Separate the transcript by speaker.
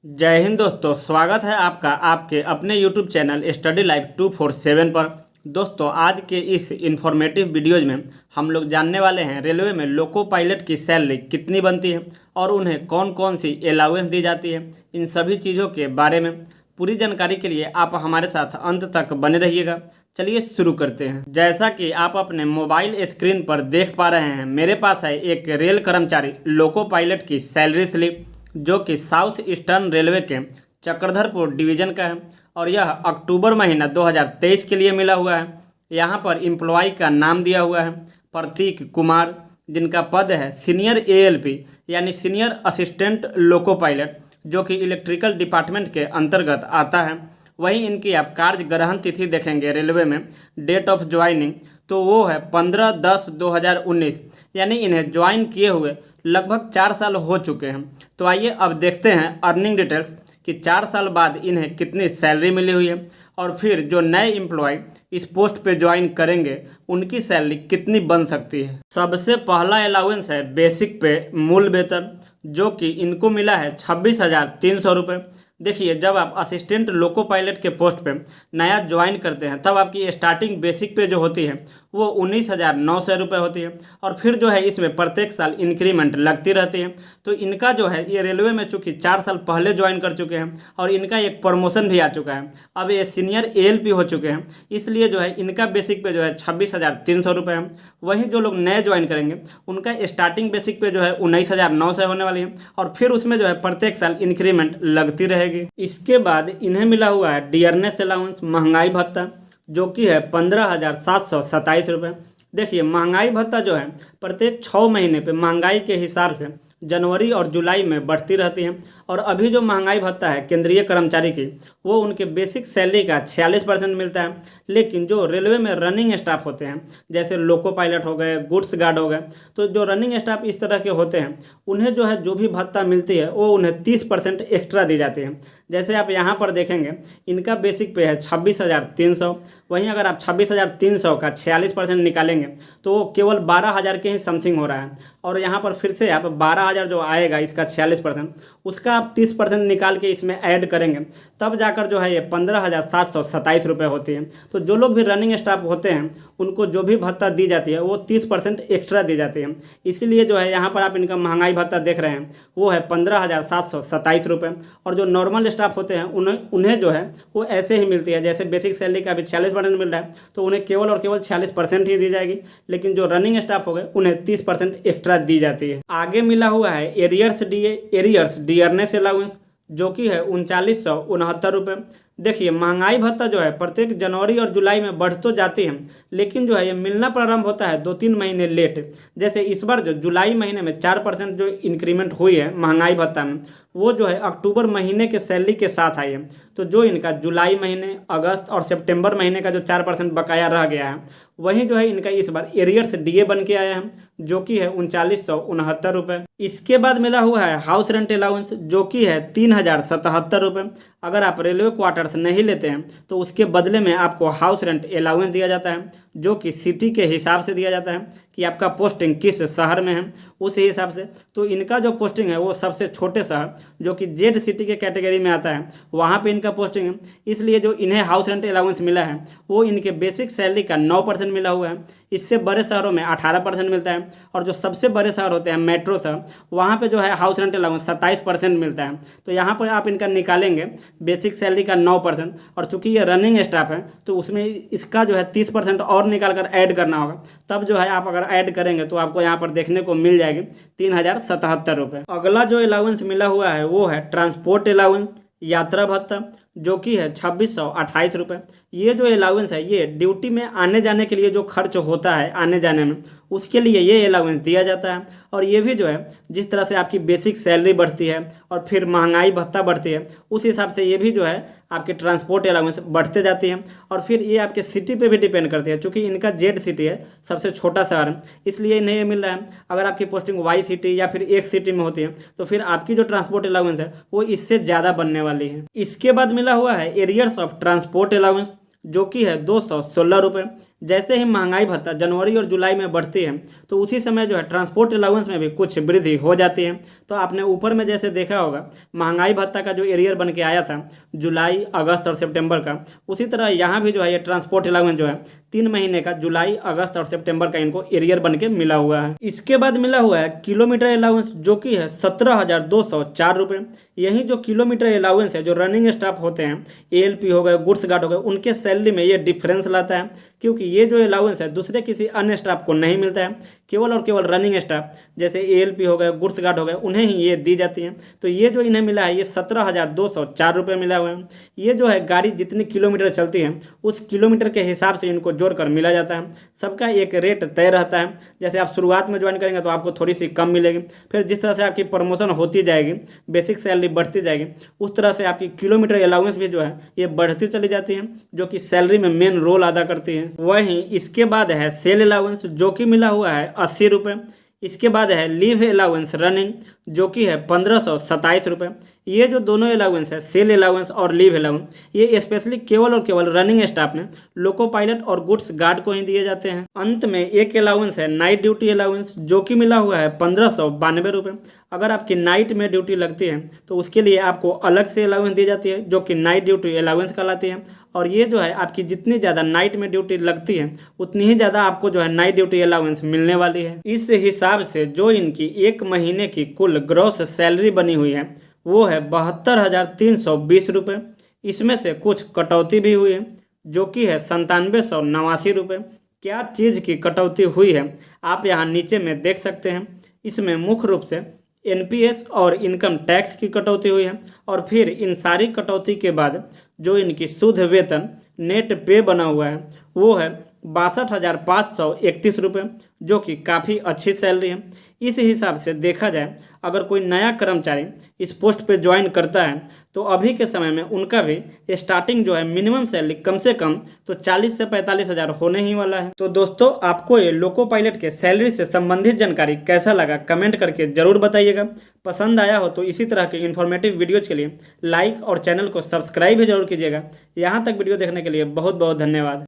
Speaker 1: जय हिंद दोस्तों, स्वागत है आपका आपके अपने YouTube चैनल स्टडी लाइफ 247 पर। दोस्तों, आज के इस इंफॉर्मेटिव वीडियोज में हम लोग जानने वाले हैं रेलवे में लोको पायलट की सैलरी कितनी बनती है और उन्हें कौन कौन सी अलाउंस दी जाती है। इन सभी चीज़ों के बारे में पूरी जानकारी के लिए आप हमारे साथ अंत तक बने रहिएगा। चलिए शुरू करते हैं। जैसा कि आप अपने मोबाइल स्क्रीन पर देख पा रहे हैं, मेरे पास है एक रेल कर्मचारी लोको पायलट की सैलरी स्लिप जो कि साउथ ईस्टर्न रेलवे के चक्रधरपुर डिवीज़न का है और यह अक्टूबर महीना 2023 के लिए मिला हुआ है। यहाँ पर एम्प्लॉय का नाम दिया हुआ है प्रतीक कुमार, जिनका पद है सीनियर एएलपी यानी सीनियर असिस्टेंट लोको पायलट, जो कि इलेक्ट्रिकल डिपार्टमेंट के अंतर्गत आता है। वहीं इनकी आप कार्य ग्रहण तिथि देखेंगे रेलवे में, डेट ऑफ ज्वाइनिंग, तो वो है 15/10/2019, यानी इन्हें ज्वाइन किए हुए लगभग 4 साल हो चुके हैं। तो आइए अब देखते हैं अर्निंग डिटेल्स कि 4 साल बाद इन्हें कितनी सैलरी मिली हुई है और फिर जो नए एम्प्लॉय इस पोस्ट पे ज्वाइन करेंगे उनकी सैलरी कितनी बन सकती है। सबसे पहला अलाउंस है बेसिक पे मूल वेतन, जो कि इनको मिला है 26,300 रुपये। देखिए, जब आप असिस्टेंट लोको पायलट के पोस्ट पे नया ज्वाइन करते हैं तब आपकी स्टार्टिंग बेसिक पे जो होती है वो 19,900 रुपये होती है और फिर जो है इसमें प्रत्येक साल इंक्रीमेंट लगती रहती है। तो इनका जो है ये रेलवे में चूँकि 4 साल पहले ज्वाइन कर चुके हैं और इनका एक प्रमोशन भी आ चुका है, अब ये सीनियर एएलपी हो चुके हैं, इसलिए जो है इनका बेसिक पे जो है 26,300 रुपये है। वहीं जो लोग नए ज्वाइन करेंगे उनका स्टार्टिंग बेसिक पे जो है 19,900 होने वाली है और फिर उसमें जो है प्रत्येक साल इंक्रीमेंट लगती रहेगी। इसके बाद इन्हें मिला हुआ है डियरनेस अलाउंस, महंगाई भत्ता, जो कि है 15,727 रुपये। देखिए, महंगाई भत्ता जो है प्रत्येक 6 महीने पे महंगाई के हिसाब से जनवरी और जुलाई में बढ़ती रहती है और अभी जो महंगाई भत्ता है केंद्रीय कर्मचारी की वो उनके बेसिक सैलरी का 46% मिलता है। लेकिन जो रेलवे में रनिंग स्टाफ होते हैं, जैसे लोको पायलट हो गए, गुड्स गार्ड हो गए, तो जो रनिंग स्टाफ इस तरह के होते हैं उन्हें जो है जो भी भत्ता मिलती है वो उन्हें 30% एक्स्ट्रा दी जाती है। जैसे आप यहाँ पर देखेंगे इनका बेसिक पे है 26,300, वहीं अगर आप 26,300 का 46% निकालेंगे तो वो केवल 12,000 के ही समथिंग हो रहा है। और यहाँ पर फिर से आप 12,000 जो आएगा इसका 46%, उसका आप 30% निकाल के इसमें ऐड करेंगे तब जाकर जो है ये 15,727 रुपये होती है। तो जो लोग भी रनिंग स्टाफ होते हैं उनको जो भी भत्ता दी जाती है वो 30% एक्स्ट्रा दी जाती है। इसीलिए जो है यहाँ पर आप इनका महंगाई भत्ता देख रहे हैं वो है 15,727 रुपये। और जो नॉर्मल स्टाफ होते हैं उन्हें जो है वो ऐसे ही मिलती है, जैसे बेसिक सैलरी का अभी 46% मिल रहा है तो उन्हें केवल और केवल 46% ही दी जाएगी, लेकिन जो रनिंग स्टाफ हो गए उन्हें 30% एक्स्ट्रा दी जाती है। आगे मिला हुआ है एरियर्स डियरनेस अलाउंस, जो कि है 3969 रुपये। देखिए, महंगाई भत्ता जो है प्रत्येक जनवरी और जुलाई में बढ़ तो जाती है, लेकिन जो है ये मिलना प्रारंभ होता है 2-3 महीने लेट। जैसे इस बार जो जुलाई महीने में 4% जो इंक्रीमेंट हुई है महंगाई भत्ता में, वो जो है अक्टूबर महीने के सैलरी के साथ आई है। तो जो इनका जुलाई महीने, अगस्त और सितंबर महीने का जो 4% बकाया रह गया है, वहीं जो है इनका इस बार एरियर्स डीए बन के आया है, जो कि है 3969 रुपये। इसके बाद मिला हुआ है हाउस रेंट अलाउंस, जो कि है 3,077 रुपये। अगर आप रेलवे क्वार्टर्स नहीं लेते हैं तो उसके बदले में आपको हाउस रेंट अलाउंस दिया जाता है, जो कि सिटी के हिसाब से दिया जाता है कि आपका पोस्टिंग किस शहर में है उस हिसाब से। तो इनका जो पोस्टिंग है वो सबसे छोटे शहर, जो कि जेड सिटी के कैटेगरी में आता है, वहाँ पे इनका पोस्टिंग है। इसलिए जो इन्हें हाउस रेंट अलाउंस मिला है वो इनके बेसिक सैलरी का 9% मिला हुआ है। इससे बड़े शहरों में 18% मिलता है और जो सबसे बड़े शहर होते हैं मेट्रो शहर, वहाँ पे जो है हाउस रेंट अलाउंस 27% मिलता है। तो यहाँ पर आप इनका निकालेंगे बेसिक सैलरी का 9%, और चूंकि ये रनिंग स्टाफ है तो उसमें इसका जो है 30% और निकाल कर ऐड करना होगा। तब जो है आप अगर ऐड करेंगे तो आपको यहाँ पर देखने को मिल जाएगी 3,077 रुपये। अगला जो अलाउंस मिला हुआ है वो है ट्रांसपोर्ट अलाउंस, यात्रा भत्ता, जो कि है 2628 रुपये। ये जो अलाउंस है ये ड्यूटी में आने जाने के लिए जो खर्च होता है आने जाने में, उसके लिए ये अलाउंस दिया जाता है। और ये भी जो है जिस तरह से आपकी बेसिक सैलरी बढ़ती है और फिर महंगाई भत्ता बढ़ती है, उस हिसाब से ये भी जो है आपके ट्रांसपोर्ट अलाउंस बढ़ते जाती हैं। और फिर ये आपके सिटी पे भी डिपेंड करती है, क्योंकि इनका जेड सिटी है, सबसे छोटा शहर है, इसलिए इन्हें ये मिल रहा है। अगर आपकी पोस्टिंग वाई सिटी या फिर एक सिटी में होती है तो फिर आपकी जो ट्रांसपोर्ट अलाउंस है वो इससे ज़्यादा बनने वाली है। इसके बाद मिला हुआ है एरियर्स ऑफ ट्रांसपोर्ट अलाउंस, जो कि है 216 रुपये। जैसे ही महंगाई भत्ता जनवरी और जुलाई में बढ़ती है तो उसी समय जो है ट्रांसपोर्ट अलाउंस में भी कुछ वृद्धि हो जाती है। तो आपने ऊपर में जैसे देखा होगा महंगाई भत्ता का जो एरियर बन के आया था जुलाई, अगस्त और सितंबर का, उसी तरह यहाँ भी जो है ये ट्रांसपोर्ट अलाउंस जो है 3 महीने का जुलाई, अगस्त और सितंबर का इनको एरियर बन के मिला हुआ है। इसके बाद मिला हुआ है किलोमीटर अलाउंस जो कि है 17,204 रुपये। यही जो किलोमीटर अलाउंस है जो रनिंग स्टाफ होते हैं, ALP हो गए, गुड्स गार्ड हो गए, उनके सैलरी में ये डिफरेंस लाता है, क्योंकि ये जो अलाउंस है दूसरे किसी अन्य स्टाफ को नहीं मिलता है, केवल और केवल रनिंग स्टाफ जैसे ALP हो गए, गुड्स गार्ड हो गए, उन्हें ही ये दी जाती है। तो ये जो इन्हें मिला है ये 17,204 रुपये मिला हुआ है। ये जो है गाड़ी जितनी किलोमीटर चलती है उस किलोमीटर के हिसाब से इनको जोड़कर मिला जाता है। सबका एक रेट तय रहता है। जैसे आप शुरुआत में ज्वाइन करेंगे तो आपको थोड़ी सी कम मिलेगी, फिर जिस तरह से आपकी प्रमोशन होती जाएगी, बेसिक सैलरी बढ़ती जाएगी, उस तरह से आपकी किलोमीटर अलाउंस भी जो है ये बढ़ती चली जाती है, जो कि सैलरी में मेन रोल अदा करती है। वहीं इसके बाद है सेल अलाउंस जो कि मिला हुआ है 80 रुपये। इसके बाद है लीव अलाउंस रनिंग जो कि है 1527 रुपये। ये जो दोनों अलाउंस है, सेल अलाउंस और लीव अलाउंस, ये स्पेशली केवल और केवल रनिंग स्टाफ में लोको पायलट और गुड्स गार्ड को ही दिए जाते हैं। अंत में एक अलाउंस है नाइट ड्यूटी अलाउंस जो कि मिला हुआ है 1592 रुपये। अगर आपकी नाइट में ड्यूटी लगती है तो उसके लिए आपको अलग से अलाउंस दी जाती है जो कि नाइट ड्यूटी अलाउंस कहलाती है। और ये जो है आपकी जितनी ज़्यादा नाइट में ड्यूटी लगती है उतनी ही ज़्यादा आपको जो है नाइट ड्यूटी अलाउंस मिलने वाली है। इस हिसाब से जो इनकी एक महीने की कुल ग्रॉस सैलरी बनी हुई है वो है 72,320 रुपये। इसमें से कुछ कटौती भी हुई है जो कि है 9789 रुपये। क्या चीज़ की कटौती हुई है आप यहाँ नीचे में देख सकते हैं। इसमें मुख्य रूप से NPS और इनकम टैक्स की कटौती हुई है, और फिर इन सारी कटौती के बाद जो इनकी शुद्ध वेतन नेट पे बना हुआ है वो है 62,531 रुपये, जो कि काफ़ी अच्छी सैलरी है। इस हिसाब से देखा जाए अगर कोई नया कर्मचारी इस पोस्ट पे ज्वाइन करता है तो अभी के समय में उनका भी स्टार्टिंग जो है मिनिमम सैलरी कम से कम तो 40 से 45 हज़ार होने ही वाला है। तो दोस्तों आपको ये लोको पायलट के सैलरी से संबंधित जानकारी कैसा लगा कमेंट करके ज़रूर बताइएगा। पसंद आया हो तो इसी तरह के इन्फॉर्मेटिव वीडियोज़ के लिए लाइक और चैनल को सब्सक्राइब भी जरूर कीजिएगा। यहाँ तक वीडियो देखने के लिए बहुत बहुत धन्यवाद।